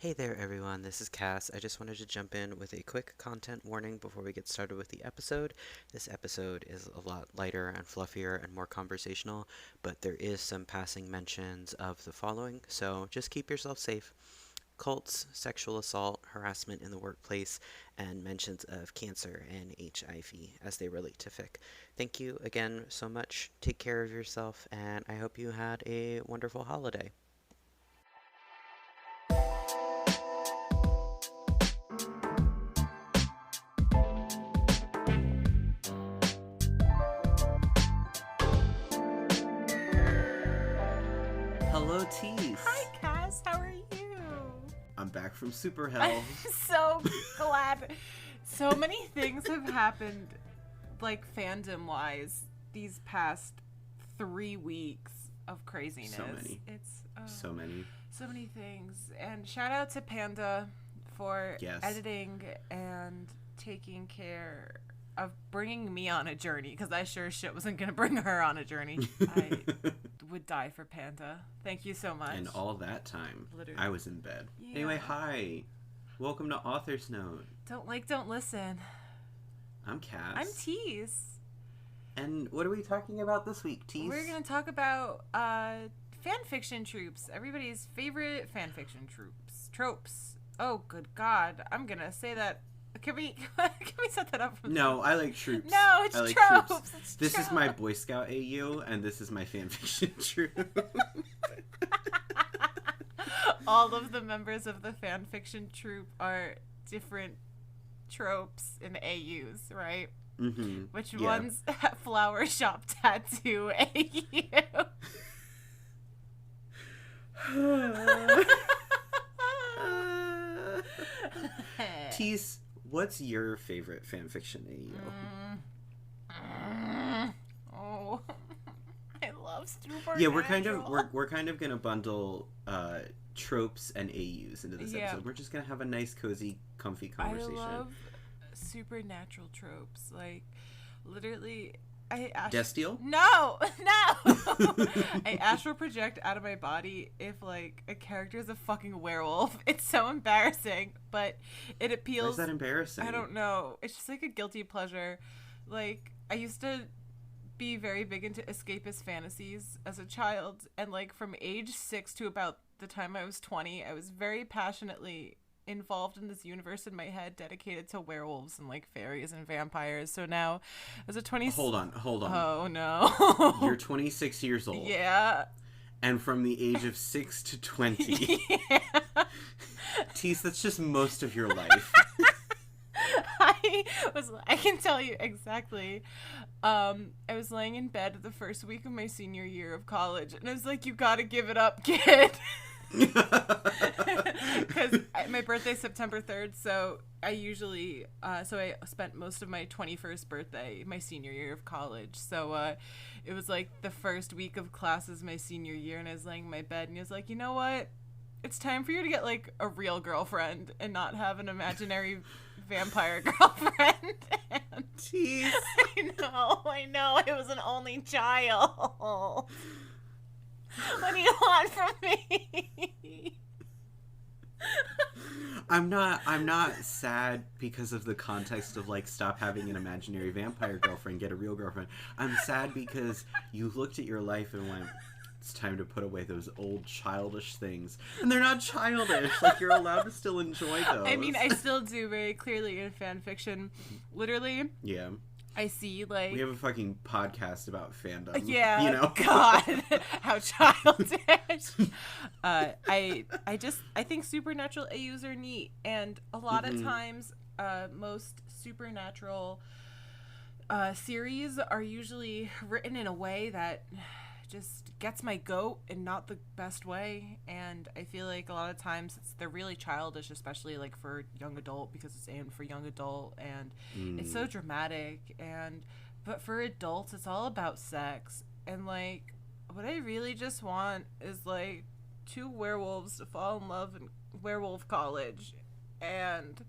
Hey there, everyone. This is Cass. I just wanted to jump in with a quick content warning before we get started with the episode. This episode is a lot lighter and fluffier and more conversational, but there is some passing mentions of the following, so just keep yourself safe. Cults, sexual assault, harassment in the workplace, and mentions of cancer and HIV as they relate to fic. Thank you again so much. Take care of yourself, and I hope you had a wonderful holiday. Hello, Teese. Hi, Cass. How are you? I'm back from super hell. I'm so glad. So many things have happened, like fandom-wise, these past 3 weeks of craziness. So many. It's So many. things. And shout out to Panda for Yes. editing and taking care of bringing me on a journey, because I sure shit wasn't going to bring her on a journey. I would die for Panda. Thank you so much. And all that time, Literally. I was in bed. Yeah. Anyway, hi. Welcome to Author's Note. Don't listen. I'm Cass. I'm Teese. And what are we talking about this week, Teese? We're going to talk about fanfiction tropes. Everybody's favorite fanfiction tropes. Oh, good God. I'm going to say that. Can we set that up from No, I like troops. No, it's I like tropes. troops. It's This tropes. is my Boy Scout AU, and this is my fanfiction troop. All of the members of the fanfiction troupe are different tropes in AUs, right? Mm-hmm. Which Yeah. one's flower shop tattoo AU? Teese, what's your favorite fanfiction AU? Oh, I love Supernatural. Yeah, we're kind of gonna bundle tropes and AUs into this episode. We're just gonna have a nice, cozy, comfy conversation. I love supernatural tropes. Like, literally, Destiel? No. I astral project out of my body if, like, a character is a fucking werewolf. It's so embarrassing, but it appeals. Why is that embarrassing? I don't know. It's just like a guilty pleasure. Like, I used to be very big into escapist fantasies as a child, and like from age 6 to about the time I was 20, I was very passionately involved in this universe in my head dedicated to werewolves and like fairies and vampires. So now as a 20 Hold on. Oh no. You're 26 years old. Yeah. And from the age of 6 to 20. Yeah. Teese, that's just most of your life. I can tell you exactly. I was laying in bed the first week of my senior year of college, and I was like, you gotta give it up, kid. Because my birthday's September 3rd, so I spent most of my 21st birthday my senior year of college. So it was like the first week of classes my senior year, and I was laying in my bed, and he was like, you know what? It's time for you to get like a real girlfriend and not have an imaginary vampire girlfriend. And Tease. I know. I was an only child. What do you want from me? I'm not sad because of the context of like stop having an imaginary vampire girlfriend, get a real girlfriend. I'm sad because you looked at your life and went, it's time to put away those old childish things. And they're not childish. Like, you're allowed to still enjoy those. I mean, I still do very clearly in fan fiction. Literally, yeah. I see, like... We have a fucking podcast about fandom. Yeah, you know? God, how childish. I think supernatural AUs are neat, and a lot of times, most supernatural series are usually written in a way that just gets my goat in not the best way, and I feel like a lot of times they're really childish, especially like for young adult, because it's aimed for young adult, and it's so dramatic, but for adults it's all about sex, and like what I really just want is like 2 werewolves to fall in love in werewolf college. And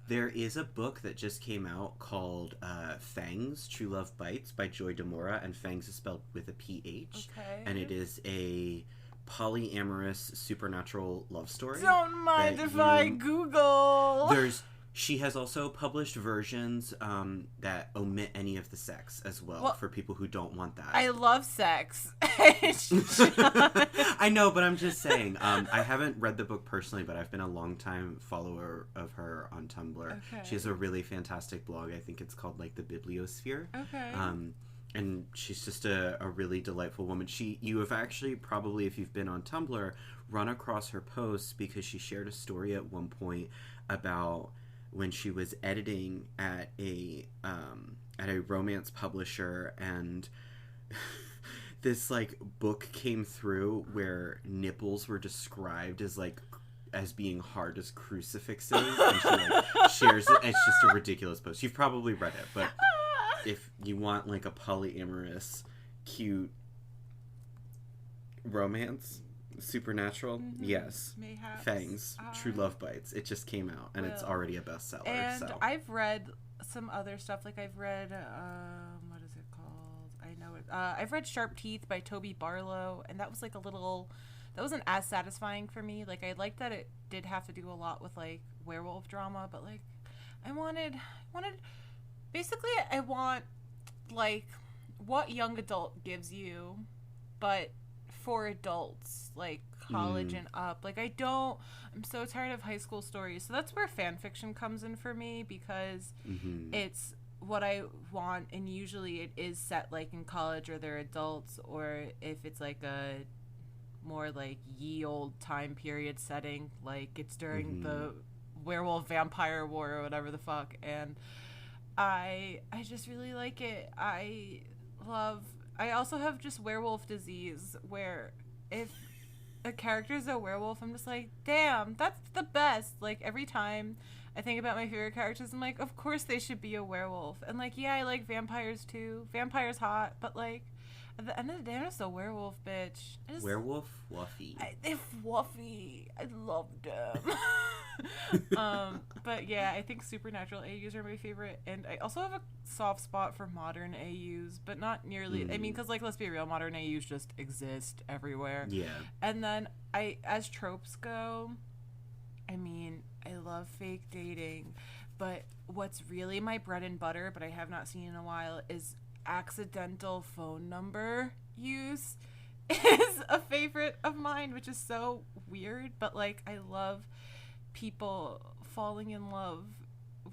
there is a book that just came out called Fangs, True Love Bites by Joy Demora, and Fangs is spelled with a PH. Okay. And it is a polyamorous supernatural love story. Don't mind if I Google. She has also published versions that omit any of the sex as well, for people who don't want that. I love sex. I know, but I'm just saying. I haven't read the book personally, but I've been a longtime follower of her on Tumblr. Okay. She has a really fantastic blog. I think it's called like the Bibliosphere. Okay. And she's just a really delightful woman. You have actually probably, if you've been on Tumblr, run across her posts because she shared a story at one point about when she was editing at a romance publisher, and this like book came through where nipples were described as being hard as crucifixes, and she like shares it. It's just a ridiculous post. You've probably read it, but if you want like a polyamorous, cute romance, supernatural, yes. Mayhaps. Fangs, True Love Bites. It just came out, and it's already a bestseller. And so. I've read some other stuff. Like I've read, what is it called? I know it. I've read Sharp Teeth by Toby Barlow, and that was like that wasn't as satisfying for me. Like I liked that it did have to do a lot with like werewolf drama, but like I wanted basically I want like what young adult gives you, but for adults, like college and up. Like I'm so tired of high school stories. So that's where fanfiction comes in for me, because it's what I want, and usually it is set like in college, or they're adults, or if it's like a more like ye old time period setting, like it's during the werewolf vampire war or whatever the fuck, and I just really like it. I also have just werewolf disease, where if a character is a werewolf, I'm just like, damn, that's the best. Like every time I think about my favorite characters, I'm like, of course they should be a werewolf. And like, yeah, I like vampires too. Vampires hot, but like at the end of the day, I'm just a werewolf bitch. Werewolf Fluffy. They're fluffy. I love them. But yeah, I think supernatural AUs are my favorite, and I also have a soft spot for modern AUs, but not nearly. I mean, because like, let's be real, modern AUs just exist everywhere. Yeah. And then as tropes go, I mean, I love fake dating, but what's really my bread and butter, but I have not seen in a while, is accidental phone number use. Is a favorite of mine, which is so weird, but like I love people falling in love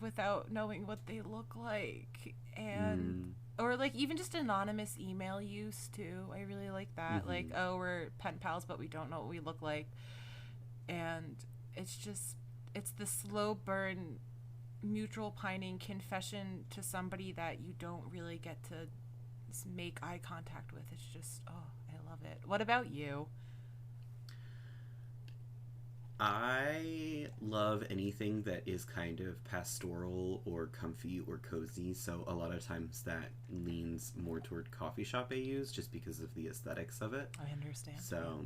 without knowing what they look like, and or like even just anonymous email use too. I really like that. Like, oh, we're pen pals, but we don't know what we look like, and it's the slow burn, mutual pining confession to somebody that you don't really get to make eye contact with. It's just, oh, I love it. What about you? I love anything that is kind of pastoral or comfy or cozy, so a lot of times that leans more toward coffee shop AUs just because of the aesthetics of it. I understand. So,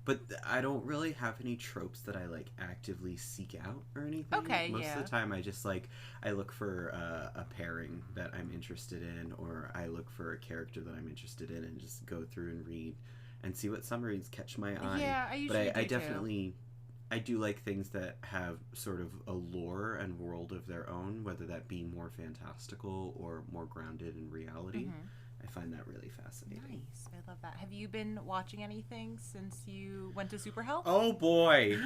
but I don't really have any tropes that I like actively seek out or anything. Okay, Most of the time I just like, I look for a pairing that I'm interested in, or I look for a character that I'm interested in and just go through and read and see what summaries catch my eye. Yeah, I usually I definitely... I do like things that have sort of a lore and world of their own, whether that be more fantastical or more grounded in reality. I find that really fascinating. Nice. I love that. Have you been watching anything since you went to Super Health? Oh, boy.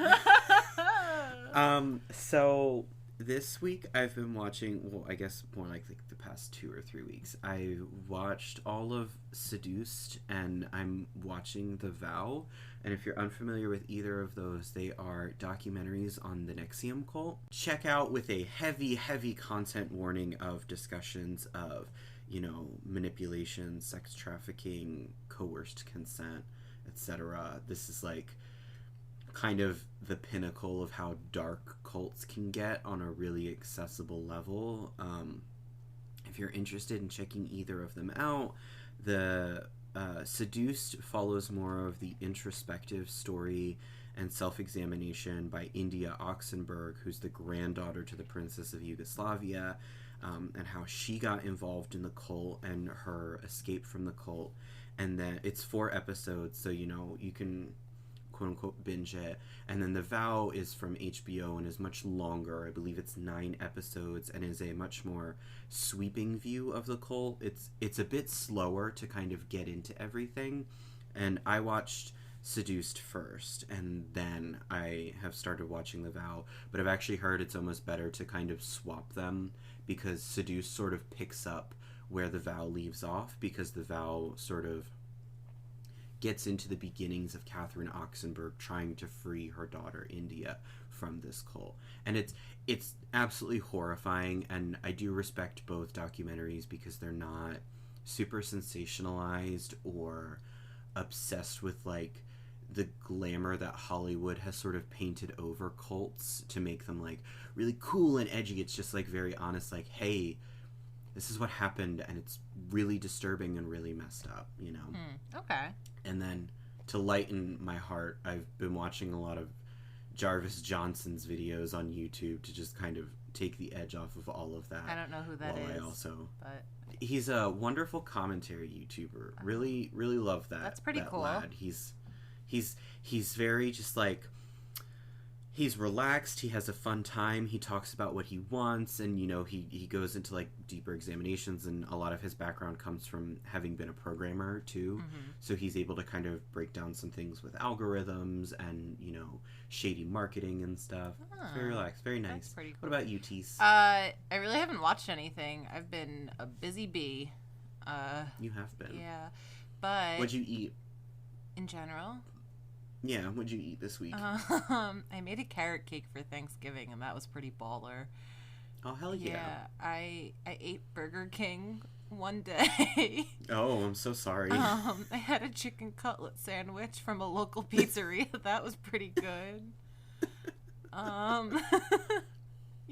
So this week I've been watching, well, I guess more like the past 2 or 3 weeks, I watched all of Seduced, and I'm watching The Vow. And if you're unfamiliar with either of those, they are documentaries on the Nexium cult. Check out with a heavy, heavy content warning of discussions of, manipulation, sex trafficking, coerced consent, etc. This is like kind of the pinnacle of how dark cults can get on a really accessible level. If you're interested in checking either of them out, the Seduced follows more of the introspective story and self-examination by India Oxenberg, who's the granddaughter to the Princess of Yugoslavia, and how she got involved in the cult and her escape from the cult. and then it's 4 episodes, so you can quote unquote binge it. And then The Vow is from HBO and is much longer. I believe it's 9 episodes and is a much more sweeping view of the cult. It's a bit slower to kind of get into everything. And I watched Seduced first, and then I have started watching The Vow. But I've actually heard it's almost better to kind of swap them, because Seduced sort of picks up where The Vow leaves off, because The Vow sort of gets into the beginnings of Catherine Oxenberg trying to free her daughter India from this cult. And it's absolutely horrifying, and I do respect both documentaries because they're not super sensationalized or obsessed with like the glamour that Hollywood has sort of painted over cults to make them like really cool and edgy. It's just like very honest, like, hey, this is what happened and it's really disturbing and really messed up, Okay. And then to lighten my heart, I've been watching a lot of Jarvis Johnson's videos on YouTube to just kind of take the edge off of all of that. I don't know who that is. But He's a wonderful commentary YouTuber. Really, really love that. That's pretty cool. Lad. He's very just like, he's relaxed. He has a fun time. He talks about what he wants, and he goes into like deeper examinations. And a lot of his background comes from having been a programmer too. Mm-hmm. So he's able to kind of break down some things with algorithms and shady marketing and stuff. It's very relaxed, very nice. That's pretty cool. What about you, Teese? I really haven't watched anything. I've been a busy bee. You have been. Yeah, but What'd you eat? In general. Yeah, what'd you eat this week? I made a carrot cake for Thanksgiving, and that was pretty baller. Oh, hell yeah. Yeah, I ate Burger King one day. Oh, I'm so sorry. I had a chicken cutlet sandwich from a local pizzeria. That was pretty good.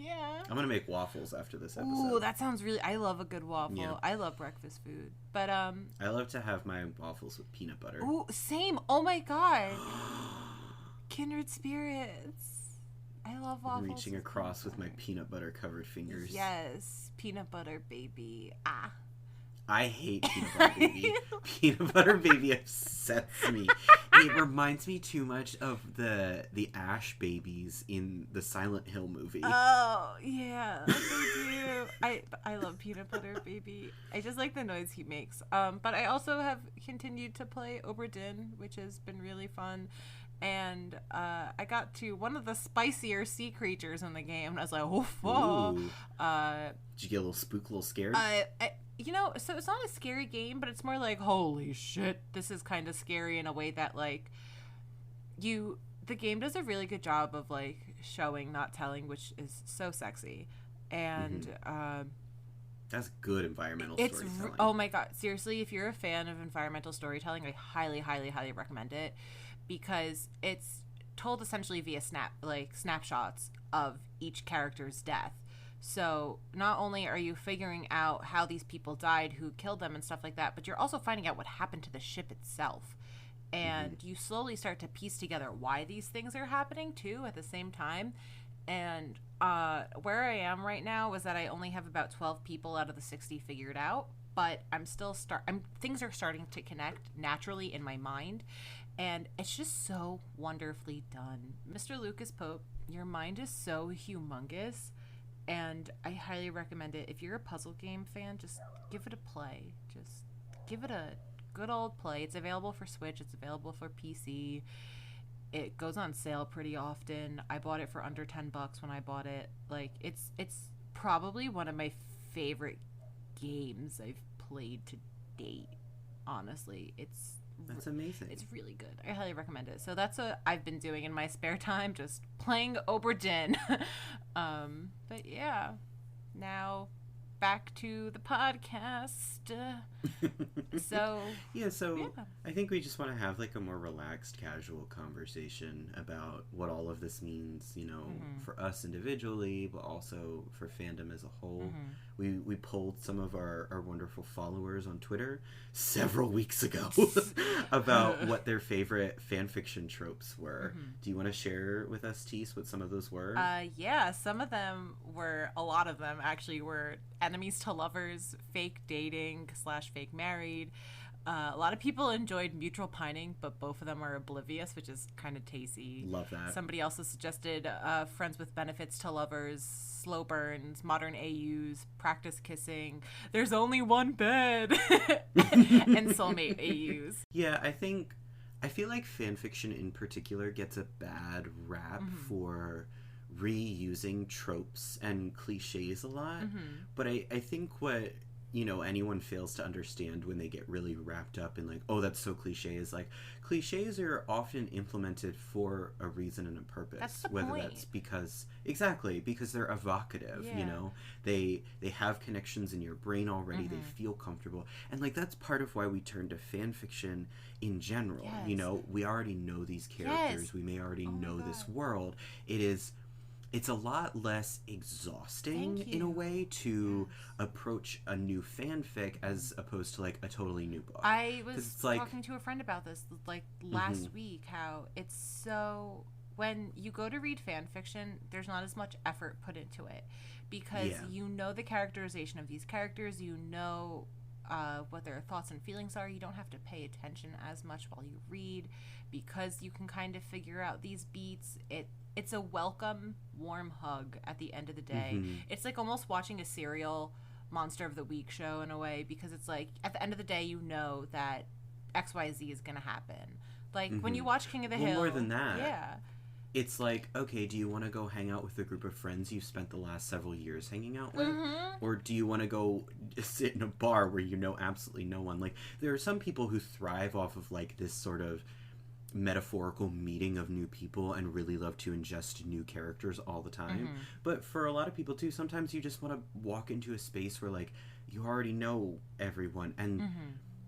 Yeah. I'm gonna make waffles after this episode. Ooh, that sounds really... I love a good waffle. Yeah. I love breakfast food. But, I love to have my waffles with peanut butter. Ooh, same. Oh my god. Kindred spirits. I love waffles. I'm reaching across with my peanut butter covered fingers. Yes. Peanut butter baby. Ah. I hate peanut butter baby. Peanut butter baby upsets me. It reminds me too much of the Ash babies in the Silent Hill movie. Oh, yeah. They do. I love peanut butter baby. I just like the noise he makes. But I also have continued to play Oberdin, which has been really fun. And I got to one of the spicier sea creatures in the game, and I was like, oh, fuck. Did you get a little spooked, a little scared? So it's not a scary game, but it's more like, holy shit, this is kind of scary in a way that, like, the game does a really good job of, like, showing, not telling, which is so sexy. And, that's good environmental storytelling. Oh my god, seriously, if you're a fan of environmental storytelling, I highly, highly, highly recommend it, because it's told essentially via snapshots of each character's death. So not only are you figuring out how these people died, who killed them and stuff like that, but you're also finding out what happened to the ship itself. And you slowly start to piece together why these things are happening too at the same time. And where I am right now is that I only have about 12 people out of the 60 figured out, but I'm still things are starting to connect naturally in my mind, and it's just so wonderfully done. Mr. Lucas Pope, your mind is so humongous. And I highly recommend it. If you're a puzzle game fan, just give it a play. Just give it a good old play. It's available for Switch. It's available for PC. It goes on sale pretty often. I bought it for under $10 when I bought it. Like, it's probably one of my favorite games I've played to date. Honestly, That's amazing. It's really good. I highly recommend it. So that's what I've been doing in my spare time, just playing Oberdin. But yeah, now back to the podcast. So yeah. I think we just want to have like a more relaxed, casual conversation about what all of this means, for us individually, but also for fandom as a whole. We polled some of our wonderful followers on Twitter several weeks ago about what their favorite fanfiction tropes were. Do you want to share with us, Teese, what some of those were? Yeah, some of them were, a lot of them actually were enemies to lovers, fake dating / fake married, A lot of people enjoyed Mutual Pining, but both of them are oblivious, which is kind of tasty. Love that. Somebody also suggested Friends with Benefits to Lovers, Slow Burns, Modern AUs, Practice Kissing, There's Only One Bed, and Soulmate AUs. Yeah, I feel like fanfiction in particular gets a bad rap for reusing tropes and cliches a lot. But I think what, anyone fails to understand when they get really wrapped up in like, oh, that's so cliche, is like cliches are often implemented for a reason and a purpose. That's the whether point. that's because they're evocative, they have connections in your brain already, they feel comfortable, and like that's part of why we turn to fan fiction in general. We already know these characters, we may already know this world. It's a lot less exhausting in a way to approach a new fanfic as opposed to like a totally new book. I was talking to a friend about this like last week, how it's so, when you go to read fan fiction, there's not as much effort put into it because you know the characterization of these characters, you know what their thoughts and feelings are. You don't have to pay attention as much while you read because you can kind of figure out these beats. It's a welcome, warm hug at the end of the day. It's like almost watching a serial Monster of the Week show in a way, because it's like at the end of the day you know that XYZ is going to happen. Like when you watch King of the Hill. More than that. Yeah. It's like, okay, do you want to go hang out with a group of friends you've spent the last several years hanging out with? Or do you want to go sit in a bar where you know absolutely no one? Like, there are some people who thrive off of, like, this sort of metaphorical meeting of new people and really love to ingest new characters all the time. But for a lot of people, too, sometimes you just want to walk into a space where, like, you already know everyone. And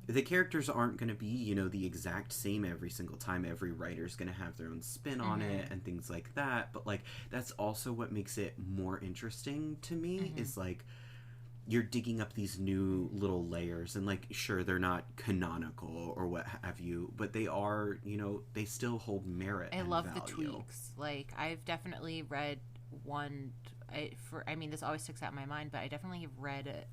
the characters aren't going to be, the exact same every single time. Every writer's going to have their own spin on it and things like that. But, like, that's also what makes it more interesting to me is, like, you're digging up these new little layers. And, like, sure, they're not canonical or what have you, but they are, they still hold merit and I love value. the tweaks. Like, I've definitely read one... this always sticks out in my mind, but I definitely have read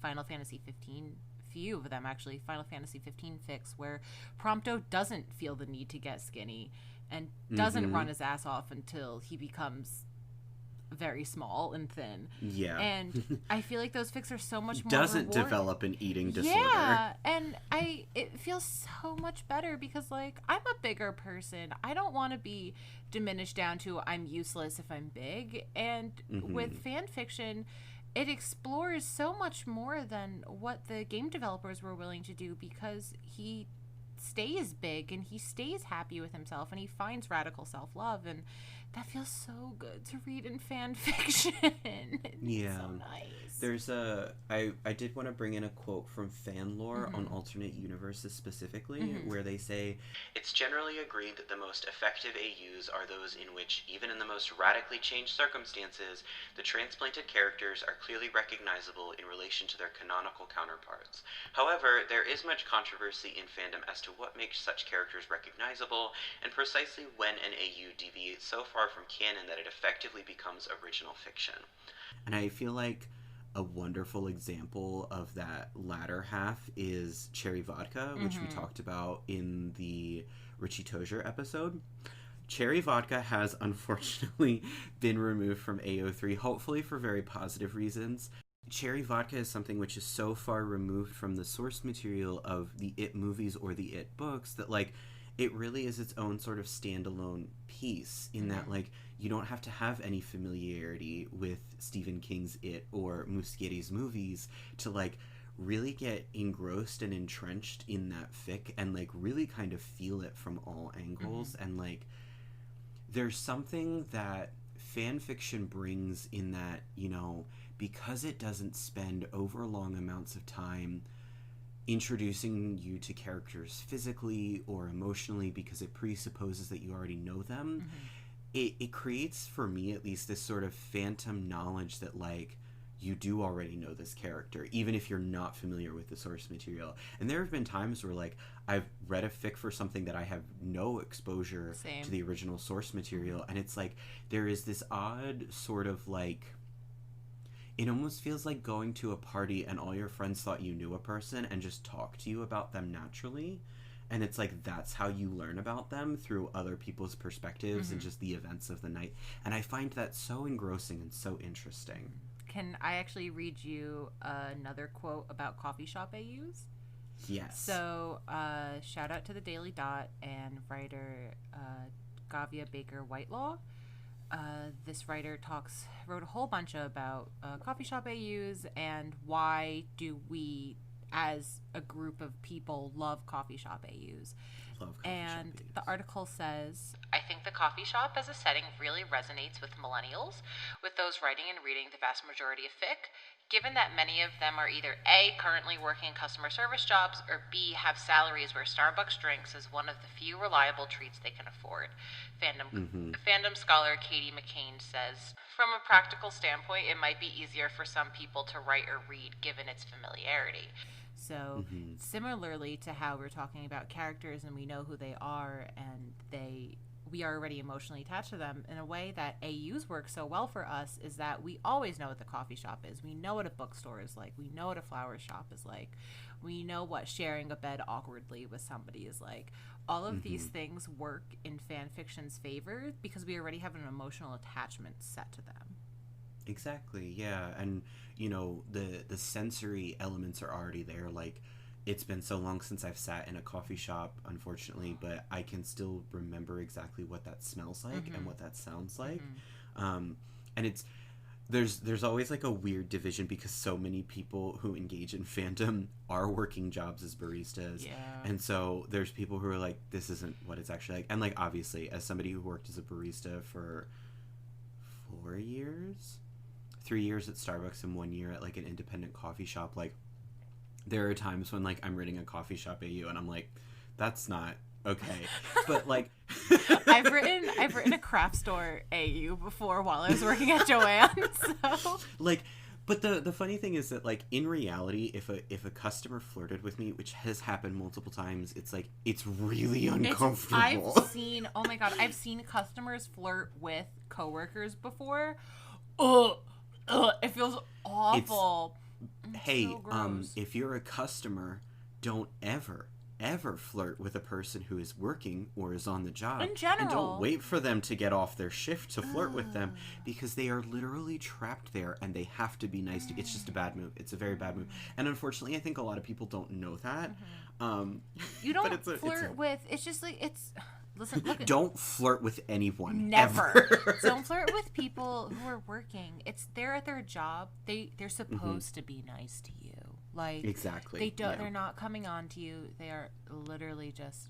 Final Fantasy 15... few of them actually, Final Fantasy 15 fics where Prompto doesn't feel the need to get skinny and doesn't run his ass off until he becomes very small and thin. Yeah. And I feel like those fics are so much more doesn't rewarding. Develop an eating disorder. Yeah, and it feels so much better because, like, I'm a bigger person. I don't want to be diminished down to I'm useless if I'm big. And with fan fiction, it explores so much more than what the game developers were willing to do because he stays big and he stays happy with himself and he finds radical self-love, and that feels so good to read in fan fiction. It's so nice. There's I did want to bring in a quote from Fanlore on alternate universes specifically, where they say, "It's generally agreed that the most effective AUs are those in which, even in the most radically changed circumstances, the transplanted characters are clearly recognizable in relation to their canonical counterparts. However, there is much controversy in fandom as to what makes such characters recognizable, and precisely when an AU deviates so far from canon that it effectively becomes original fiction." And I feel like a wonderful example of that latter half is Cherry Vodka, which we talked about in the Richie Tozier episode. Cherry Vodka has unfortunately been removed from AO3, hopefully for very positive reasons. Cherry Vodka is something which is so far removed from the source material of the It movies or the It books that, like, it really is its own sort of standalone piece in that, like, you don't have to have any familiarity with Stephen King's It or Muschietti's movies to, like, really get engrossed and entrenched in that fic and, like, really kind of feel it from all angles. And, like, there's something that fan fiction brings in that, because it doesn't spend over long amounts of time introducing you to characters physically or emotionally because it presupposes that you already know them, it creates, for me at least, this sort of phantom knowledge that, like, you do already know this character, even if you're not familiar with the source material. And there have been times where, like, I've read a fic for something that I have no exposure to the original source material, and it's like there is this odd sort of, like, it almost feels like going to a party and all your friends thought you knew a person and just talk to you about them naturally. And it's like, that's how you learn about them, through other people's perspectives and just the events of the night. And I find that so engrossing and so interesting. Can I actually read you another quote about coffee shop AUs? Yes. So, shout out to the Daily Dot and writer Gavia Baker Whitelaw. This writer wrote a whole bunch about coffee shop AUs and why do we, as a group of people, love coffee shop AUs. And the article says, I think the coffee shop as a setting really resonates with millennials, with those writing and reading the vast majority of fic, given that many of them are either A, currently working in customer service jobs, or B, have salaries where Starbucks drinks is one of the few reliable treats they can afford. Fandom scholar Katie McCain says, from a practical standpoint, it might be easier for some people to write or read given its familiarity. So similarly to how we're talking about characters and we know who they are and we are already emotionally attached to them, in a way that AUs work so well for us is that we always know what the coffee shop is. We know what a bookstore is like. We know what a flower shop is like. We know what sharing a bed awkwardly with somebody is like. All of these things work in fan fiction's favor because we already have an emotional attachment set to them. Exactly, yeah. And, you know, the sensory elements are already there. Like, it's been so long since I've sat in a coffee shop, unfortunately, but I can still remember exactly what that smells like and what that sounds like. And it's there's always like a weird division because so many people who engage in fandom are working jobs as baristas. Yeah. And so there's people who are like, this isn't what it's actually like. And like, obviously, as somebody who worked as a barista for 3 years at Starbucks and 1 year at like an independent coffee shop, like, there are times when like I'm reading a coffee shop AU and I'm like, that's not okay. But like I've written a craft store AU before while I was working at Joann's. So like, but the funny thing is that like in reality, if a customer flirted with me, which has happened multiple times, it's like, it's really uncomfortable. I've seen customers flirt with coworkers before. It feels awful. Hey, so if you're a customer, don't ever flirt with a person who is working or is on the job. In general. And don't wait for them to get off their shift to flirt with them, because they are literally trapped there and they have to be nice to. It's just a bad move. It's a very bad move. And unfortunately, I think a lot of people don't know that. You don't flirt with. It's just like it's. Listen, look. Don't flirt with anyone. Never. Ever. Don't flirt with people who are working. They're at their job. They're supposed to be nice to you. Like, exactly. They're not coming on to you. They are literally just.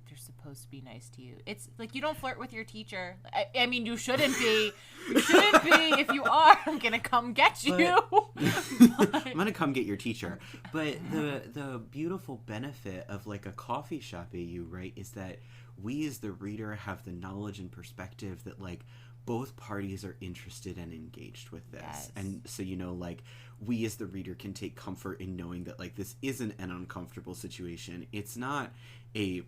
They're supposed to be nice to you. It's like you don't flirt with your teacher. I mean, you shouldn't be. You shouldn't be. If you are, I'm gonna come get you. I'm gonna come get your teacher. But the beautiful benefit of like a coffee shop AU, right, is that we as the reader have the knowledge and perspective that like both parties are interested and engaged with this. Yes. And so, you know, like we as the reader can take comfort in knowing that like this isn't an uncomfortable situation. It's not a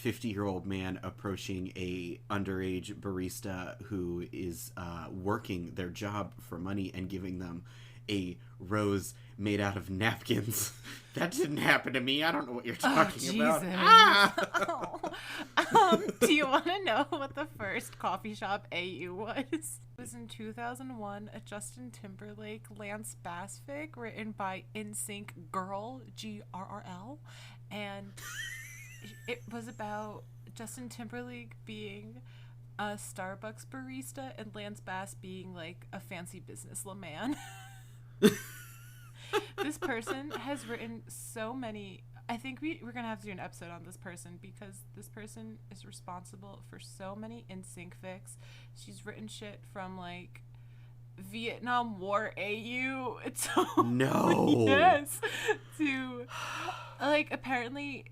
50-year-old man approaching a underage barista who is working their job for money and giving them a rose made out of napkins. That didn't happen to me. I don't know what you're talking about. Do you want to know what the first coffee shop AU was? It was in 2001, a Justin Timberlake Lance Bass fic written by NSYNC Girl, GRRL, and it was about Justin Timberlake being a Starbucks barista and Lance Bass being like a fancy businessman. This person has written so many. I think we're gonna have to do an episode on this person because this person is responsible for so many NSYNC fics. She's written shit from like Vietnam War AU. It's so no. Yes. To like apparently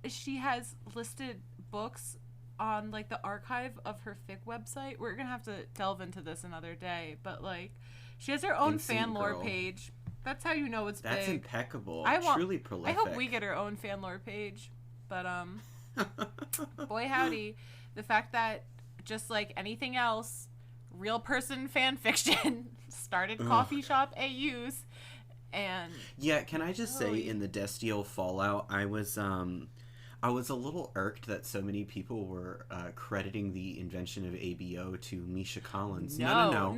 she has listed books on like the archive of her fic website. We're gonna have to delve into this another day, but like she has her own fan lore page. That's how you know it's big. That's impeccable. Truly prolific. I hope we get our own fan lore page. But boy howdy, the fact that just like anything else, real person fan fiction, started coffee shop AUs, and yeah, can I just say, in the Destiel fallout, I was a little irked that so many people were crediting the invention of ABO to Misha Collins. No.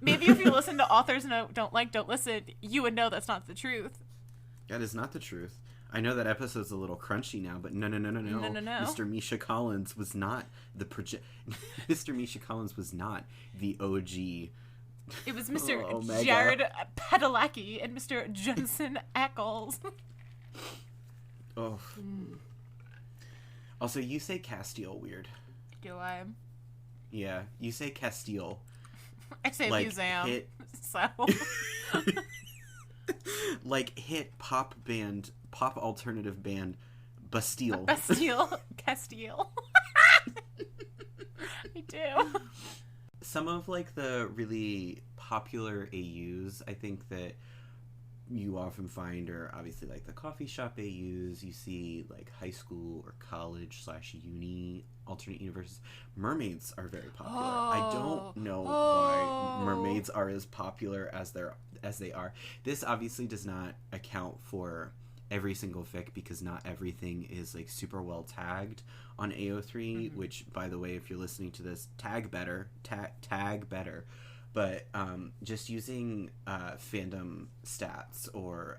Maybe if you listen to authors don't listen, you would know that's not the truth. That is not the truth. I know that episode's a little crunchy now, but no. Mr. Misha Collins was not the Mr. Misha Collins was not the OG. It was Mr. Jared Padalecki and Mr. Jensen Ackles. Oh. Also, you say Castile weird. Do I? Yeah, you say Castile. I say like museum. So. Like hit pop alternative band Bastille. Castile. I do. Some of like the really popular AUs, I think that you often find are obviously like the coffee shop AUs. You see like high school or college / uni alternate universes. Mermaids are very popular. I don't know why mermaids are as popular as they are. This obviously does not account for every single fic, because not everything is like super well tagged on AO3, which, by the way, if you're listening to this, tag better. But just using fandom stats or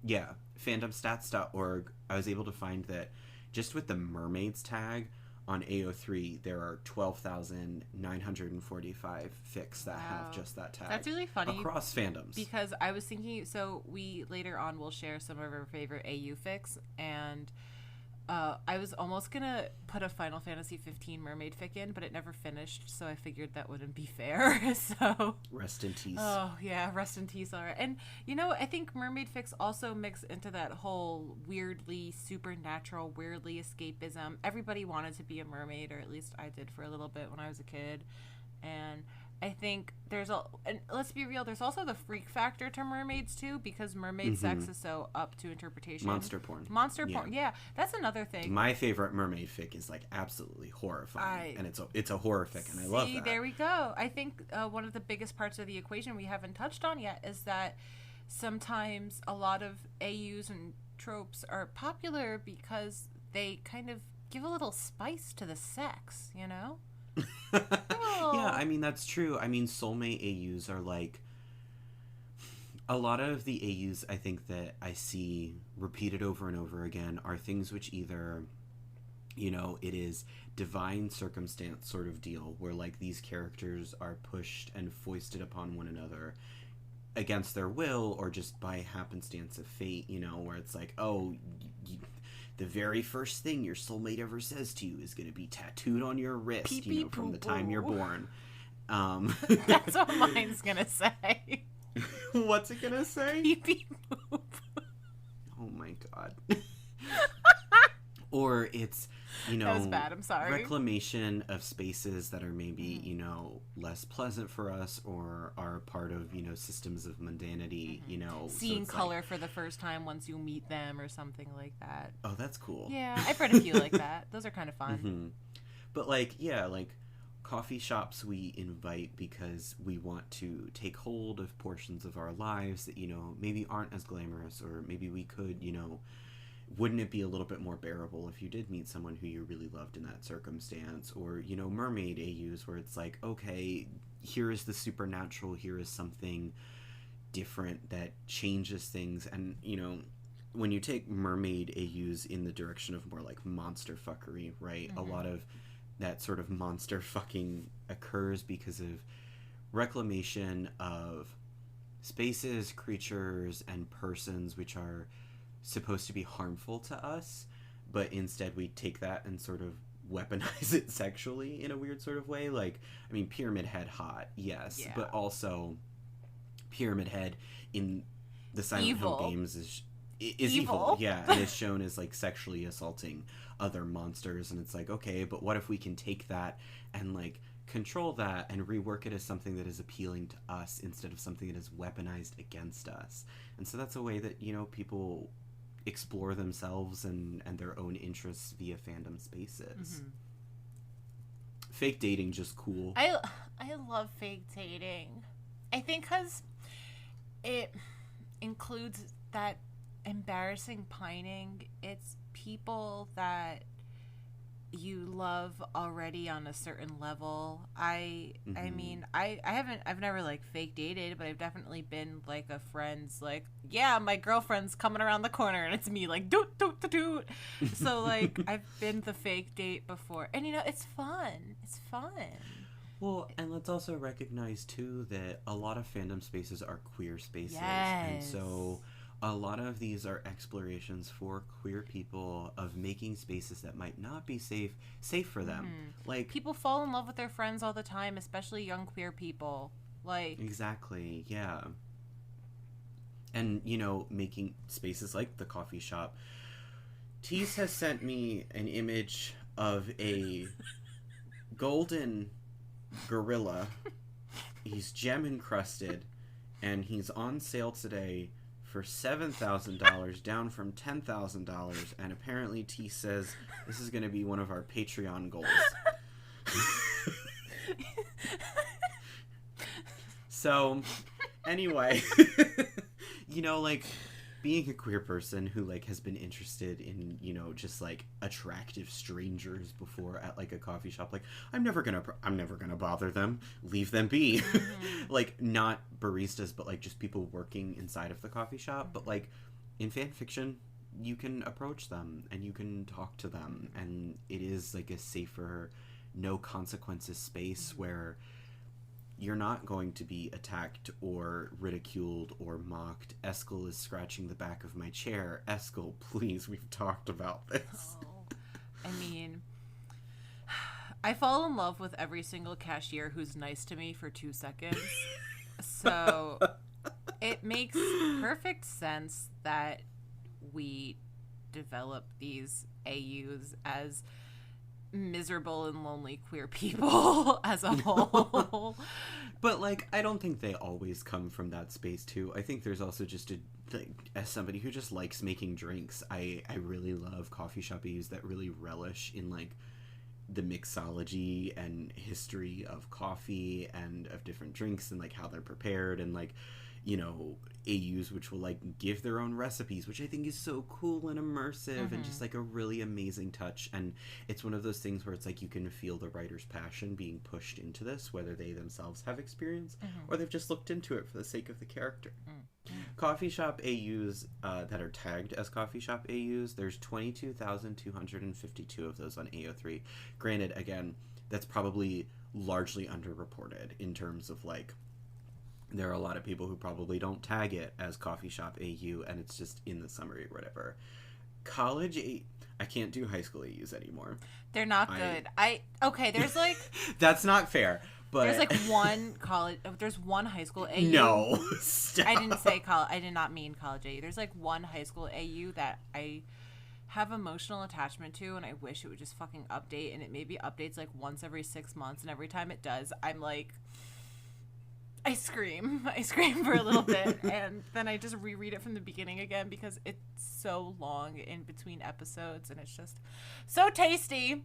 fandomstats.org, I was able to find that just with the mermaids tag on AO3, there are 12,945 fics that have just that tag. That's really funny. Across fandoms. Because I was thinking, so we later on will share some of our favorite AU fics, and I was almost going to put a Final Fantasy 15 mermaid fic in, but it never finished, so I figured that wouldn't be fair. So rest in Teese. Oh, yeah, rest in Teese. And, you know, I think mermaid fics also mix into that whole weirdly supernatural, weirdly escapism. Everybody wanted to be a mermaid, or at least I did for a little bit when I was a kid. And I think and let's be real, there's also the freak factor to mermaids too, because mermaid sex is so up to interpretation. Monster porn, yeah, that's another thing. My favorite mermaid fic is like absolutely horrifying, and it's a horror fic, and I love that. There we go. I think one of the biggest parts of the equation we haven't touched on yet is that sometimes a lot of AUs and tropes are popular because they kind of give a little spice to the sex, you know? Yeah, I mean, that's true. I mean, soulmate AUs are like a lot of the AUs I think that I see repeated over and over again are things which either, you know, it is divine circumstance sort of deal where like these characters are pushed and foisted upon one another against their will or just by happenstance of fate, you know, where it's like, oh, the very first thing your soulmate ever says to you is going to be tattooed on your wrist, you know, from the time you're born. That's what mine's going to say. What's it going to say? Pee pee poop. Oh my god. Or it's, you know, that was bad. I'm sorry. Reclamation of spaces that are maybe, you know, less pleasant for us or are part of, you know, systems of mundanity, you know. Seeing color for the first time once you meet them or something like that. Oh, that's cool. Yeah, I've read a few like that. Those are kind of fun. But like, yeah, like coffee shops we invite because we want to take hold of portions of our lives that, you know, maybe aren't as glamorous, or maybe we could, you know, wouldn't it be a little bit more bearable if you did meet someone who you really loved in that circumstance? Or, you know, mermaid AUs where it's like, okay, here is the supernatural, here is something different that changes things. And, you know, when you take mermaid AUs in the direction of more like monster fuckery, right? A lot of that sort of monster fucking occurs because of reclamation of spaces, creatures, and persons which are supposed to be harmful to us, but instead we take that and sort of weaponize it sexually in a weird sort of way. Like, I mean, Pyramid Head hot, yes, but also Pyramid Head in the Silent Hill games is evil, yeah, and is shown as like sexually assaulting other monsters, and it's like, okay, but what if we can take that and like control that and rework it as something that is appealing to us instead of something that is weaponized against us? And so that's a way that, you know, people explore themselves and their own interests via fandom spaces. fake dating just cool. I love fake dating. I think because it includes that embarrassing pining. It's people that you love already on a certain level. I mean, I've never like fake dated, but I've definitely been like a friend's like, yeah, my girlfriend's coming around the corner and it's me like doot doot doot doot. So like I've been the fake date before, and it's fun. It's fun. Well, and let's also recognize too that a lot of fandom spaces are queer spaces, Yes. and so a lot of these are explorations for queer people of making spaces that might not be safe for them. Like, People fall in love with their friends all the time, especially young queer people. Like, exactly, yeah. And making spaces like the coffee shop. Teese has sent me an image of a golden gorilla. He's gem encrusted, and he's on sale today for $7,000, down from $10,000, and apparently T says this is going to be one of our Patreon goals. So, anyway, like, being a queer person who, like, has been interested in, just, like, attractive strangers before at, like, a coffee shop, like, I'm never gonna bother them. Leave them be. Like, not baristas, but, like, just people working inside of the coffee shop. But, like, in fan fiction, you can approach them and you can talk to them. And it is, like, a safer, no consequences space where you're not going to be attacked or ridiculed or mocked. Eskel is scratching the back of my chair. Eskel, please, we've talked about this. I mean, I fall in love with every single cashier who's nice to me for 2 seconds. So it makes perfect sense that we develop these AUs as miserable and lonely queer people as a whole. But, like, I don't think they always come from that space, too. I think there's also just as somebody who just likes making drinks, I really love coffee shop AUs that really relish in, like, the mixology and history of coffee and of different drinks and, like, how they're prepared and, like, AUs which will, like, give their own recipes, which I think is so cool and immersive and just, like, a really amazing touch. And it's one of those things where it's, like, you can feel the writer's passion being pushed into this, whether they themselves have experience or they've just looked into it for the sake of the character. Coffee shop AUs that are tagged as coffee shop AUs, there's 22,252 of those on AO3. Granted, again, that's probably largely underreported in terms of, like, there are a lot of people who probably don't tag it as coffee shop AU, and it's just in the summary or whatever. I can't do high school AUs anymore. They're not good. Okay, there's like that's not fair. But there's like there's one high school AU. No, stop. I didn't say college. I did not mean college AU. There's like one high school AU that I have emotional attachment to, and I wish it would just fucking update. And it maybe updates like once every 6 months, and every time it does, I'm like, I scream for a little bit, and then I just reread it from the beginning again because it's so long in between episodes, and it's just so tasty.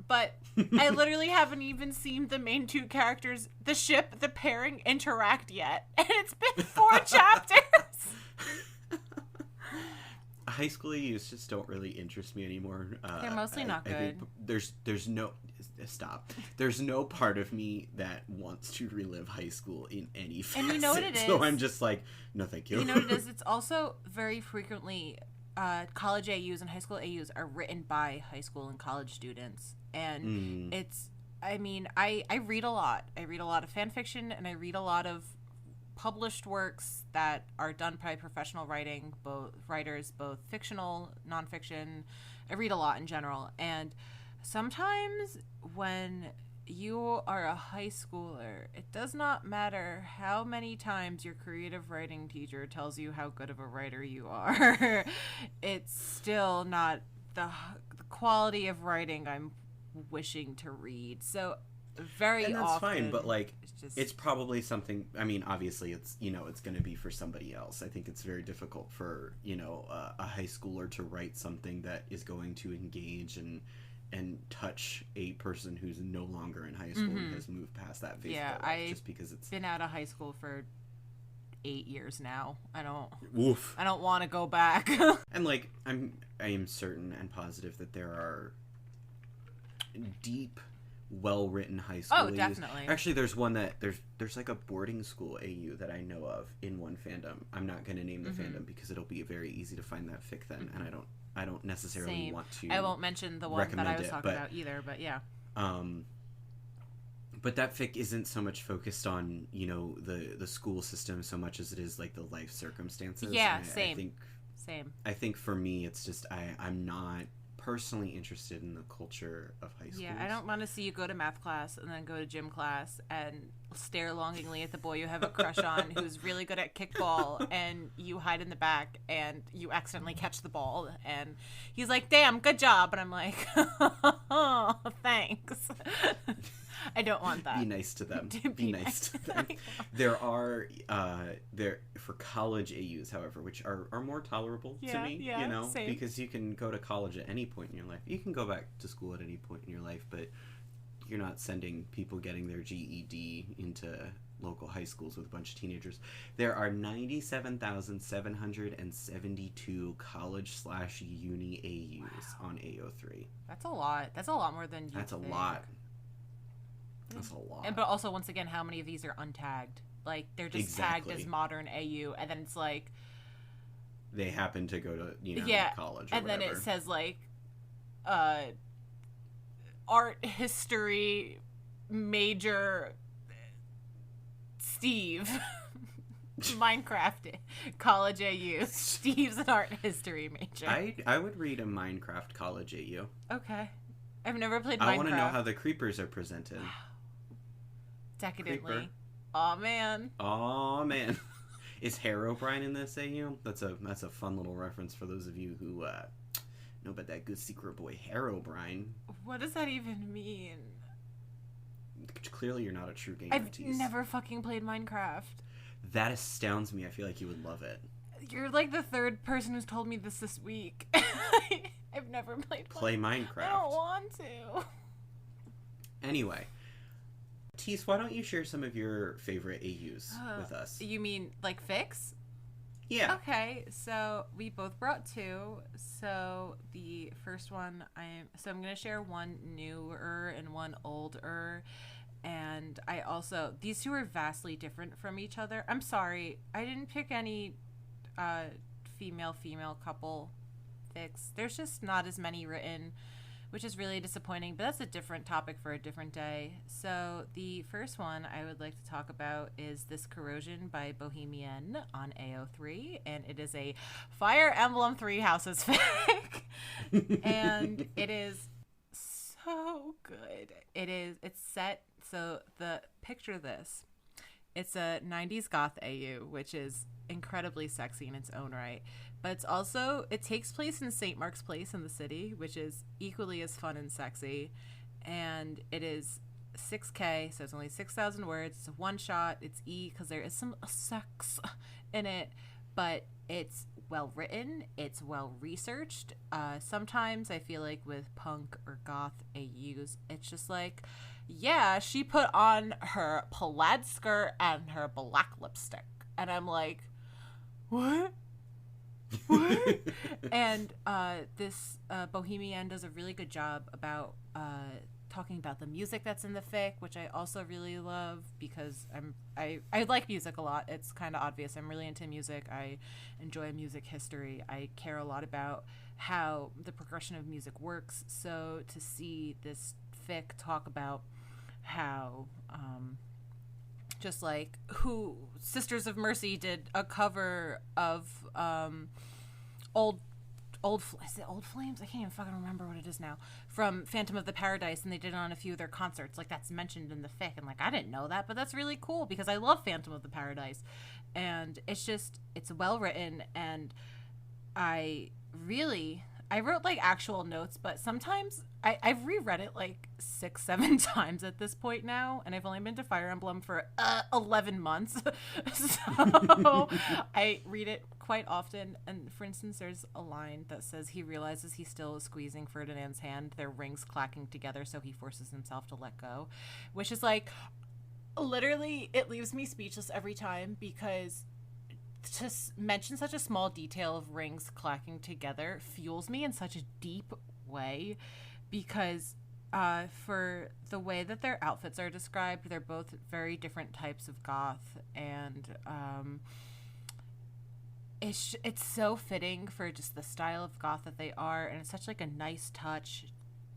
But I literally haven't even seen the main two characters, the pairing, interact yet, and it's been 4 chapters. High school AUs just don't really interest me anymore. They're mostly not good. I think there's no stop. There's no part of me that wants to relive high school in any facet. And you know what it is? So I'm just like, no, thank you. You know what it is? It's also very frequently college AUs and high school AUs are written by high school and college students, and it's. I mean, I read a lot. I read a lot of fan fiction, and I read a lot of published works that are done by professional writers, both fictional, nonfiction. I read a lot in general, and sometimes when you are a high schooler, it does not matter how many times your creative writing teacher tells you how good of a writer you are. It's still not the quality of writing I'm wishing to read. So very often, and that's fine, but like just, it's probably something. I mean, obviously, it's it's going to be for somebody else. I think it's very difficult for a high schooler to write something that is going to engage and and touch a person who's no longer in high school and has moved past that phase of their life, just because it's been out of high school for 8 years now. I Woof. don't want to go back. And like I am certain and positive that there are deep, well-written high school AUs. Definitely. Actually, there's one that there's like a boarding school AU that I know of in one fandom. I'm not going to name the fandom because it'll be very easy to find that fic then, and I don't necessarily want to. I won't mention the one that I was talking about either, but yeah. But that fic isn't so much focused on, you know, the school system so much as it is like the life circumstances. Yeah, same. I think for me, it's just I'm not personally interested in the culture of high school. Yeah, I don't want to see you go to math class and then go to gym class and stare longingly at the boy you have a crush on who's really good at kickball, and you hide in the back and you accidentally catch the ball and he's like, "Damn, good job." And I'm like, "Oh, thanks." I don't want that. Be nice to them. Be nice to them. There are for college AUs, however, which are more tolerable to me, you know, same. Because you can go to college at any point in your life. You can go back to school at any point in your life, but you're not sending people getting their GED into local high schools with a bunch of teenagers. There are 97,772 college/uni AUs on AO3. That's a lot. That's a lot more than you That's a think. lot. That's a lot. But also, once again, how many of these are untagged? Like, they're just tagged as modern AU, and then it's like... They happen to go to, you know, college or and whatever. Then it says, like, art history major Steve. Minecraft college AU. Steve's an art history major. I would read a Minecraft college AU. Okay. I've never played Minecraft. I want to know how the creepers are presented. Decadently. Creeper. Aw, man. Aw, man. Is Herobrine in this AU? That's a fun little reference for those of you who know about that good secret boy Herobrine. What does that even mean? Clearly you're not a true gamer, I've Teese. never fucking played Minecraft. That astounds me. I feel like you would love it. You're like the third person who's told me this week. I've never played Minecraft. I don't want to. Anyway, Teese, why don't you share some of your favorite AUs with us? You mean like fics? Yeah. Okay, so we both brought two. So the first one, I'm going to share one newer and one older. And I also, these two are vastly different from each other. I'm sorry, I didn't pick any female couple fics. There's just not as many written, which is really disappointing, but that's a different topic for a different day. So the first one I would like to talk about is This Corrosion by Bohemian on AO3, and it is a Fire Emblem Three Houses fic. And it is so good. It's set, so picture this. It's a 90s goth AU, which is incredibly sexy in its own right. But it's also, it takes place in St. Mark's Place in the city, which is equally as fun and sexy. And it is 6K, so it's only 6,000 words. It's a one shot. It's because there is some sex in it. But it's well written. It's well researched. Sometimes I feel like with punk or goth AUs, it's just like, yeah, she put on her plaid skirt and her black lipstick. And I'm like, what? What? And this Bohemian does a really good job about talking about the music that's in the fic, which I also really love because I like music a lot. It's kind of obvious. I'm really into music. I enjoy music history. I care a lot about how the progression of music works. So to see this fic talk about how just like who Sisters of Mercy did a cover of is it Old Flames? I can't even fucking remember what it is now. From Phantom of the Paradise, and they did it on a few of their concerts. Like, that's mentioned in the fic, and like, I didn't know that, but that's really cool because I love Phantom of the Paradise. And it's well written, and I wrote like actual notes, but sometimes I've reread it like 6, 7 times at this point now, and I've only been to Fire Emblem for 11 months. So I read it quite often. And for instance, there's a line that says he realizes he still is squeezing Ferdinand's hand, their rings clacking together, so he forces himself to let go, which is like, literally, it leaves me speechless every time, because to mention such a small detail of rings clacking together fuels me in such a deep way, because for the way that their outfits are described, they're both very different types of goth, and it's so fitting for just the style of goth that they are, and it's such like a nice touch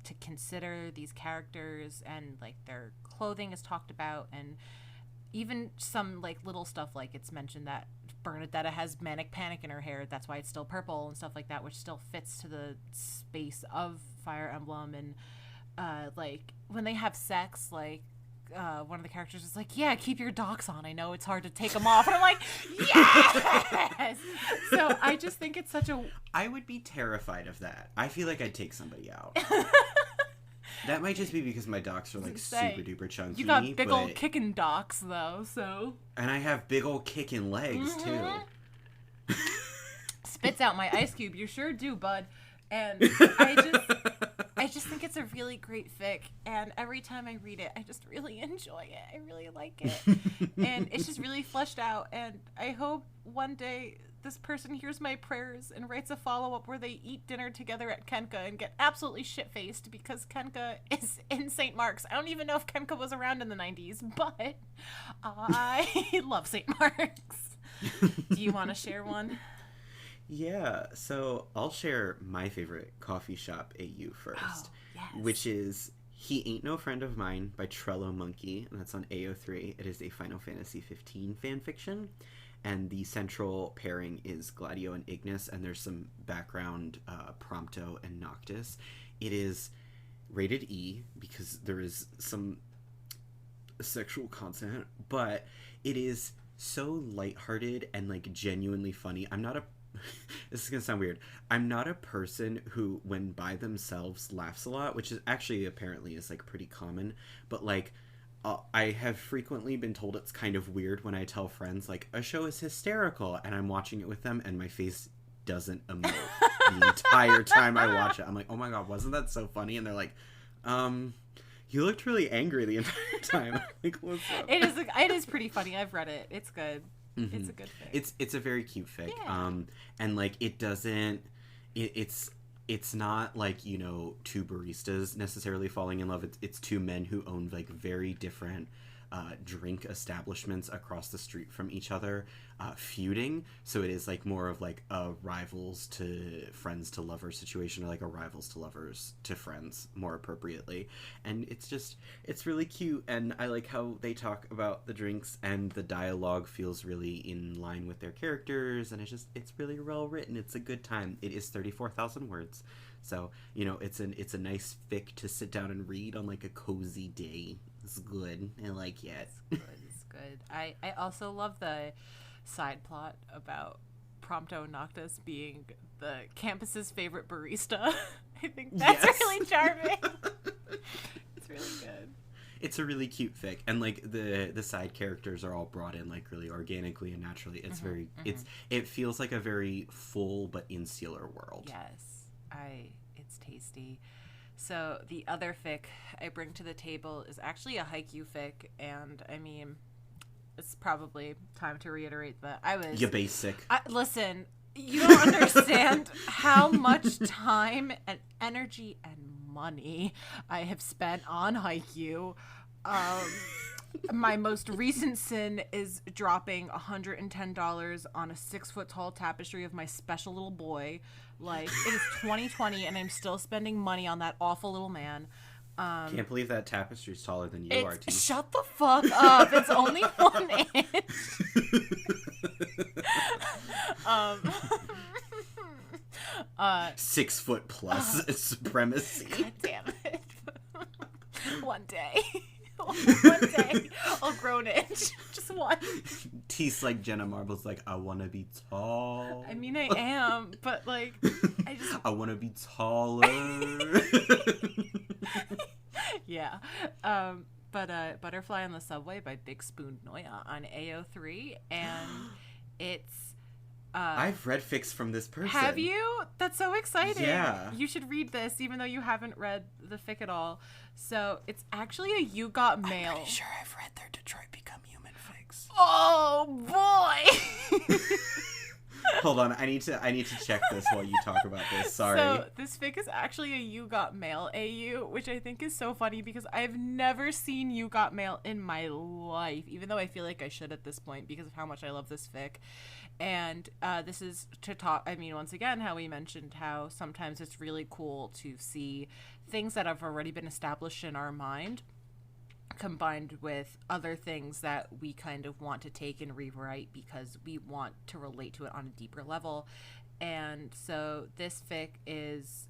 to consider these characters, and like their clothing is talked about, and even some like little stuff, like it's mentioned that Bernadetta has manic panic in her hair, that's why it's still purple and stuff like that, which still fits to the space of Fire Emblem. And like when they have sex, like one of the characters is like, yeah, keep your docks on, I know it's hard to take them off, and I'm like, yes. So I just think it's such a I would be terrified of that. I feel like I'd take somebody out. That might just be because my docks are like super duper chunky. You got big old kicking docks though, so. And I have big old kicking legs too. Spits out my ice cube. You sure do, bud. And I just think it's a really great fic, and every time I read it, I just really enjoy it. I really like it. And it's just really fleshed out, and I hope one day this person hears my prayers and writes a follow-up where they eat dinner together at Kenka and get absolutely shit-faced because Kenka is in St. Mark's. I don't even know if Kenka was around in the 90s, but I love St. Mark's. Do you want to share one? Yeah, so I'll share my favorite coffee shop AU first, yes. Which is He Ain't No Friend of Mine by Trello Monkey, and that's on AO3. It is a Final Fantasy 15 fanfiction. And the central pairing is Gladio and Ignis, and there's some background Prompto and Noctis. It is rated E because there is some sexual content, but it is so lighthearted and like genuinely funny. I'm not a this is gonna sound weird. I'm not a person who, when by themselves, laughs a lot, which is actually apparently is like pretty common, but like I have frequently been told it's kind of weird when I tell friends, like, a show is hysterical, and I'm watching it with them, and my face doesn't emote the entire time I watch it. I'm like, oh my god, wasn't that so funny? And they're like, you looked really angry the entire time. I'm like, what's up? It is pretty funny. I've read it. It's good. Mm-hmm. It's a good fic. It's a very cute fic. Yeah. And, like, it doesn't... It's not like, you know, two baristas necessarily falling in love. It's two men who own like very different drink establishments across the street from each other, feuding. So it is like more of like a rivals to friends to lovers situation, or like a rivals to lovers to friends more appropriately. And it's really cute, and I like how they talk about the drinks, and the dialogue feels really in line with their characters, and it's really well written. It's a good time. It is 34,000 words. So, you know, it's a nice fic to sit down and read on like a cozy day. It's good. I like it. It's good. I also love the side plot about Prompto Noctis being the campus's favorite barista. I think that's really charming. It's really good. It's a really cute fic, and like the side characters are all brought in like really organically and naturally. It's it feels like a very full but insular world. Yes. It's tasty. So the other fic I bring to the table is actually a Haikyuu fic, and I mean, it's probably time to reiterate that You basic. Listen, you don't understand how much time and energy and money I have spent on Haikyuu. My most recent sin is dropping $110 on a 6-foot-tall tapestry of my special little boy. Like, it is 2020 and I'm still spending money on that awful little man. Can't believe that tapestry's taller than you are, Teese. Shut the fuck up. It's only 1 inch. 6 foot plus supremacy. God damn it. One day. One day I'll grow an inch. Just one. Teese like Jenna Marbles like, I want to be tall. I mean, I am, but like, I want to be taller. Yeah. But Butterfly on the Subway by Big Spoon Noya on AO3, and it's I've read fics from this person. Have you? That's so exciting. Yeah. You should read this, even though you haven't read the fic at all. So it's actually a You Got Mail. I'm pretty sure I've read their Detroit Become Human fics. Oh boy. Hold on, I need to check this while you talk about this. Sorry. So this fic is actually a You Got Mail AU, which I think is so funny because I've never seen You Got Mail in my life, even though I feel like I should at this point because of how much I love this fic. And this is to talk, I mean, once again, how we mentioned how sometimes it's really cool to see things that have already been established in our mind combined with other things that we kind of want to take and rewrite because we want to relate to it on a deeper level. And so this fic is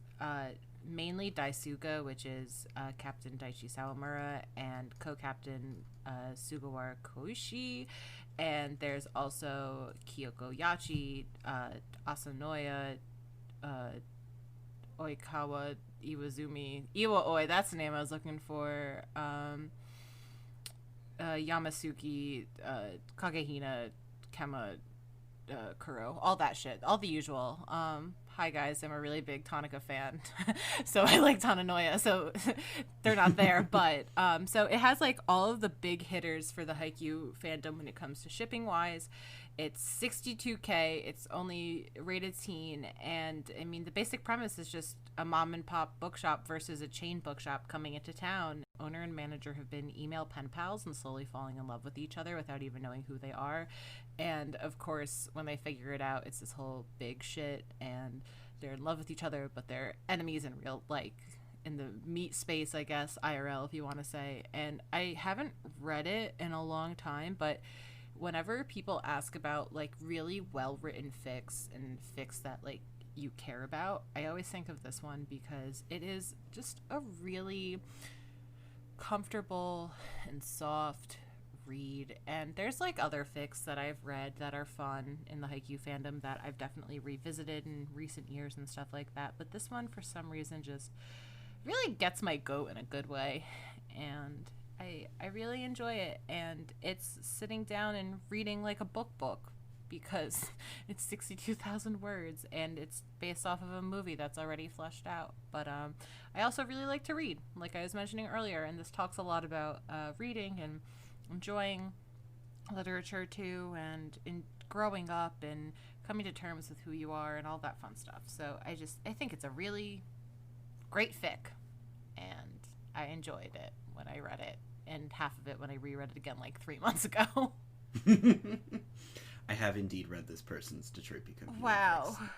mainly Daisuga, which is Captain Daichi Sawamura, and co-captain Sugawara Koishi. And there's also Kyoko Yachi, Asanoya, Oikawa Iwazumi. Iwa-oi, that's the name I was looking for. Yamasuki, Kagehina, Kema, Kuro. All that shit. All the usual. Hi guys, I'm a really big Tonica fan. So I like Tananoya, so they're not there. But so it has like all of the big hitters for the Haikyuu fandom when it comes to shipping wise. It's 62K, it's only rated teen, and I mean the basic premise is just a mom and pop bookshop versus a chain bookshop coming into town. Owner and manager have been email pen pals and slowly falling in love with each other without even knowing who they are. And of course, when they figure it out, it's this whole big shit, and they're in love with each other, but they're enemies in real, like, in the meat space, I guess, IRL, if you want to say. And I haven't read it in a long time, but whenever people ask about, like, really well-written fics and fics that, like, you care about, I always think of this one because it is just a really comfortable and soft read. And there's like other fics that I've read that are fun in the Haikyuu fandom that I've definitely revisited in recent years and stuff like that, but this one for some reason just really gets my goat in a good way, and I really enjoy it. And it's sitting down and reading like a book because it's 62,000 words and it's based off of a movie that's already fleshed out. But I also really like to read, like I was mentioning earlier, and this talks a lot about reading and enjoying literature too, and in growing up and coming to terms with who you are and all that fun stuff. So I think it's a really great fic, and I enjoyed it when I read it, and half of it when I reread it again like 3 months ago. I have indeed read this person's Detroit Become Human. Wow. Fics.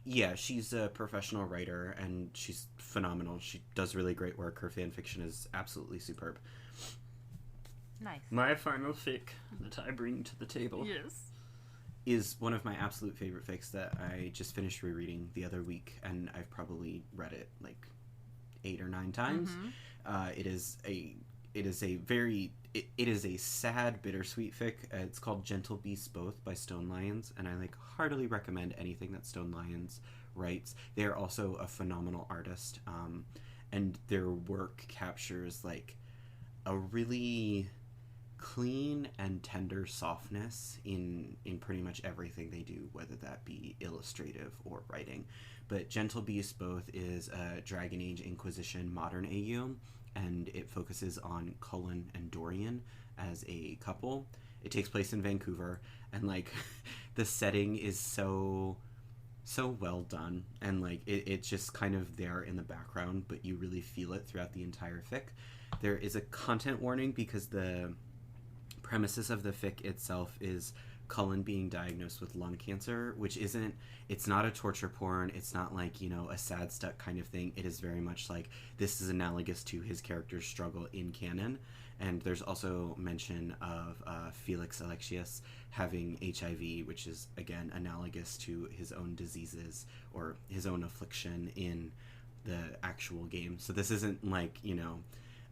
Yeah, she's a professional writer and she's phenomenal. She does really great work. Her fan fiction is absolutely superb. Nice. My final fic that I bring to the table is one of my absolute favorite fics that I just finished rereading the other week, and I've probably read it like 8 or 9 times. Mm-hmm. It is a sad, bittersweet fic. It's called Gentle Beasts Both by Stone Lions, and I like heartily recommend anything that Stone Lions writes. They are also a phenomenal artist, and their work captures like a really clean and tender softness in pretty much everything they do, whether that be illustrative or writing. But Gentle Beasts Both is a Dragon Age Inquisition modern AU, and it focuses on Cullen and Dorian as a couple. It takes place in Vancouver, and like the setting is so well done, and like it's just kind of there in the background, but you really feel it throughout the entire fic. There is a content warning because the premises of the fic itself is Cullen being diagnosed with lung cancer, which it's not a torture porn, it's not like, you know, a sad stuck kind of thing. It is very much like this is analogous to his character's struggle in canon. And there's also mention of Felix Alexius having HIV, which is again analogous to his own diseases or his own affliction in the actual game. So this isn't like, you know,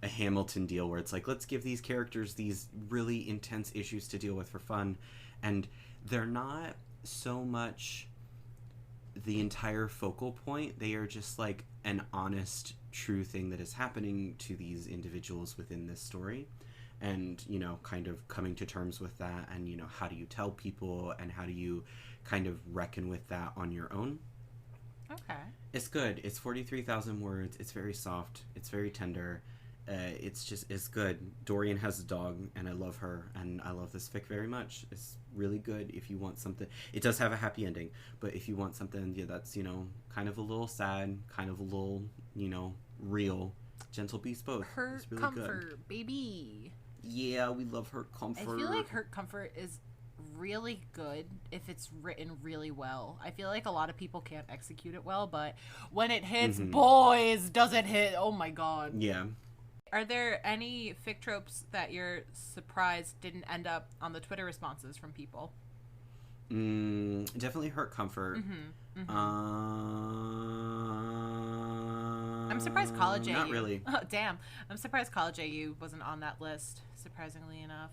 a Hamilton deal where it's like, let's give these characters these really intense issues to deal with for fun. And they're not so much the entire focal point. They are just like an honest, true thing that is happening to these individuals within this story. And, you know, kind of coming to terms with that, and, you know, how do you tell people, and how do you kind of reckon with that on your own. Okay. It's good. It's 43,000 words. It's very soft. It's very tender. It's good. Dorian has a dog, and I love her, and I love this fic very much. It's really good if you want something. It does have a happy ending, but if you want something, yeah, that's, you know, kind of a little sad, kind of a little, you know, real, Gentle Beast both. Hurt It's really Comfort, good. baby. Yeah, we love Hurt Comfort. I feel like Hurt Comfort is really good if it's written really well. I feel like a lot of people can't execute it well, but when it hits, boys, does it hit? Oh my god. Yeah. Are there any fic tropes that you're surprised didn't end up on the Twitter responses from people? Definitely Hurt Comfort. I'm surprised College AU. Not really. Oh, damn. I'm surprised College AU wasn't on that list, surprisingly enough.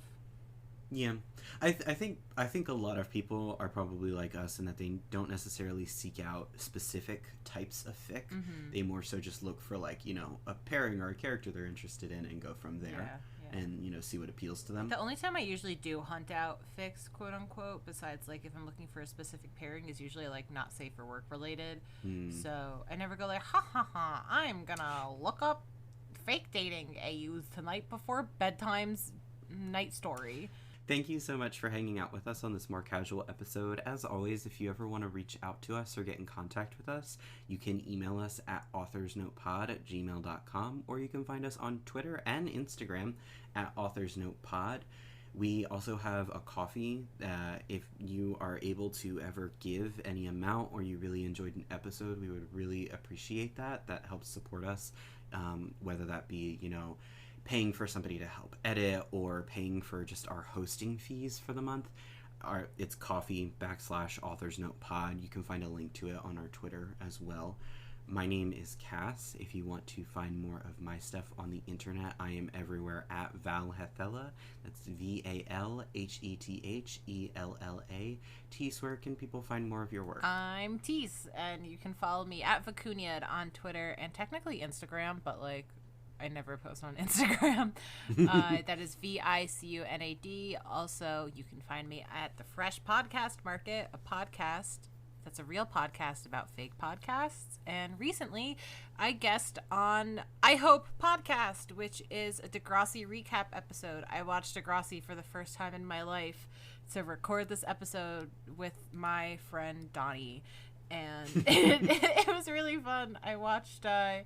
Yeah, I think a lot of people are probably like us in that they don't necessarily seek out specific types of fic. They more so just look for, like, you know, a pairing or a character they're interested in and go from there. Yeah. And, you know, see what appeals to them. The only time I usually do hunt out fics, quote unquote, besides like if I'm looking for a specific pairing, is usually like not safe for work related. So I never go like, ha ha ha, I'm gonna look up fake dating AUs tonight before bedtime's night story. Thank you so much for hanging out with us on this more casual episode. As always, if you ever want to reach out to us or get in contact with us, you can email us at authorsnotepod@gmail.com, or you can find us on Twitter and Instagram at authorsnotepod. We also have a coffee. If you are able to ever give any amount, or you really enjoyed an episode, we would really appreciate that. That helps support us, whether that be, you know, paying for somebody to help edit, or paying for just our hosting fees for the month. It's coffee.com/authorsnotepod. You can find a link to it on our Twitter as well. My name is Cass. If you want to find more of my stuff on the internet, I am everywhere at Valhethella. That's VALHETHELLA. Teese, where can people find more of your work? I'm Teese, and you can follow me at Vicuñad on Twitter and technically Instagram, but like I never post on Instagram. That is VICUNAD. Also, you can find me at the Fresh Podcast Market, a podcast that's a real podcast about fake podcasts. And recently, I guest on I Hope Podcast, which is a Degrassi recap episode. I watched Degrassi for the first time in my life to record this episode with my friend Donnie. And it was really fun. I watched the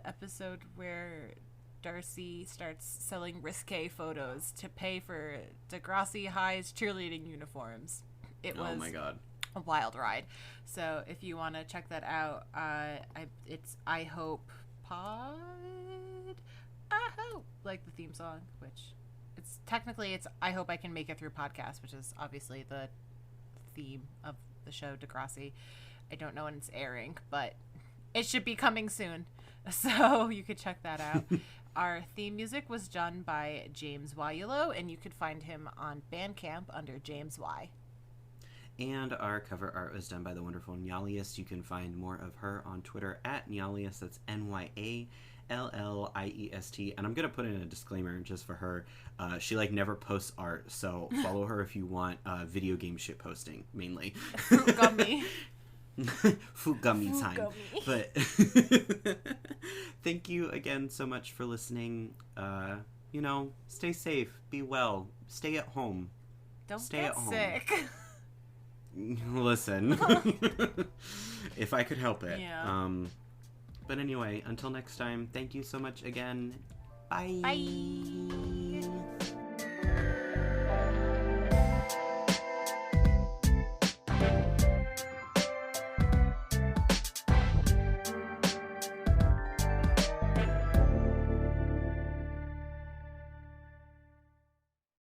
episode where Darcy starts selling risque photos to pay for Degrassi High's cheerleading uniforms. It was oh my god, a wild ride. So if you want to check that out, it's I Hope Pod. I hope, like the theme song, which it's I Hope I Can Make It Through Podcast, which is obviously the theme of the show Degrassi. I don't know when it's airing, but it should be coming soon. So you could check that out. Our theme music was done by James Wayulo, and you could find him on Bandcamp under James Y. And our cover art was done by the wonderful Nyalius. You can find more of her on Twitter at Nyalius. That's NYALLIEST. And I'm going to put in a disclaimer just for her. She like never posts art, so follow her if you want video game shit posting, mainly. Fruit gummy. Fruit gummy time. But thank you again so much for listening. You know, stay safe, be well, stay at home. Don't stay get at home. sick. Listen, if I could help it. Yeah. But anyway, until next time, thank you so much again. Bye. Bye.